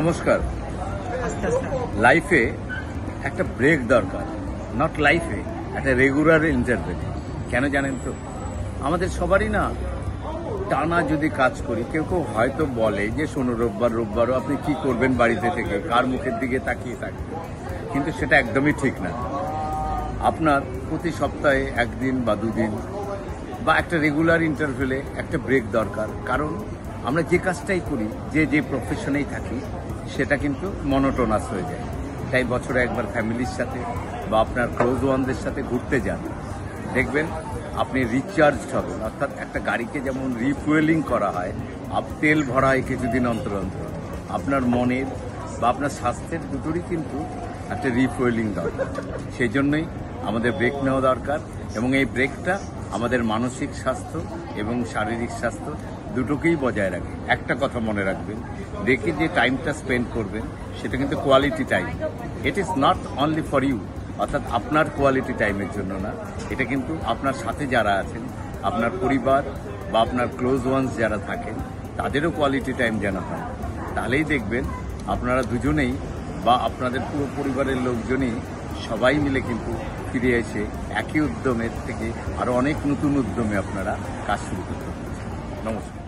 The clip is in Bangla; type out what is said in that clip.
নমস্কার। লাইফে একটা ব্রেক দরকার, নট লাইফে একটা রেগুলার ইন্টারভেল। কেন জানেন তো, আমাদের সবারই না টানা যদি কাজ করি, কেউ কেউ হয়তো বলে যে শোনো রোববারও আপনি কি করবেন বাড়িতে থেকে, কার মুখের দিকে তাকিয়ে থাকবেন, কিন্তু সেটা একদমই ঠিক না। আপনার প্রতি সপ্তাহে একদিন বা দুদিন বা একটা রেগুলার ইন্টারভেলে একটা ব্রেক দরকার। কারণ আমরা যে কাজটাই করি, যে প্রফেশনেই থাকি, সেটা কিন্তু মনোটোনাস হয়ে যায়। তাই বছরে একবার ফ্যামিলির সাথে বা আপনার ক্লোজ ওয়ানদের সাথে ঘুরতে যান, দেখবেন আপনি রিচার্জ হবেন। অর্থাৎ একটা গাড়িকে যেমন রিফুয়েলিং করা হয়, তেল ভরা হয় কিছুদিন অন্তর অন্তর, আপনার মনের বা আপনার স্বাস্থ্যের দুটোরই কিন্তু একটা রিফুয়েলিং দরকার। সেই জন্যই আমাদের ব্রেক নেওয়া দরকার, এবং এই ব্রেকটা আমাদের মানসিক স্বাস্থ্য এবং শারীরিক স্বাস্থ্য দুটোকেই বজায় রাখে। একটা কথা মনে রাখবেন, ব্রেকে যে টাইমটা স্পেন্ড করবেন সেটা কিন্তু quality time. It is not only for you, অর্থাৎ আপনার কোয়ালিটি টাইমের জন্য না, এটা কিন্তু আপনার সাথে যারা আছেন, আপনার পরিবার বা আপনার ক্লোজ ওয়ান্স যারা থাকেন, তাদেরও কোয়ালিটি টাইম যেন হয়। তাহলেই দেখবেন আপনারা দুজনেই বা আপনাদের পুরো পরিবারের লোকজনই সবাই মিলে কিন্তু ফিরে এসে একই উদ্যমের থেকে আরও অনেক নতুন উদ্যমে আপনারা কাজ শুরু করতে পারছেন। নমস্কার।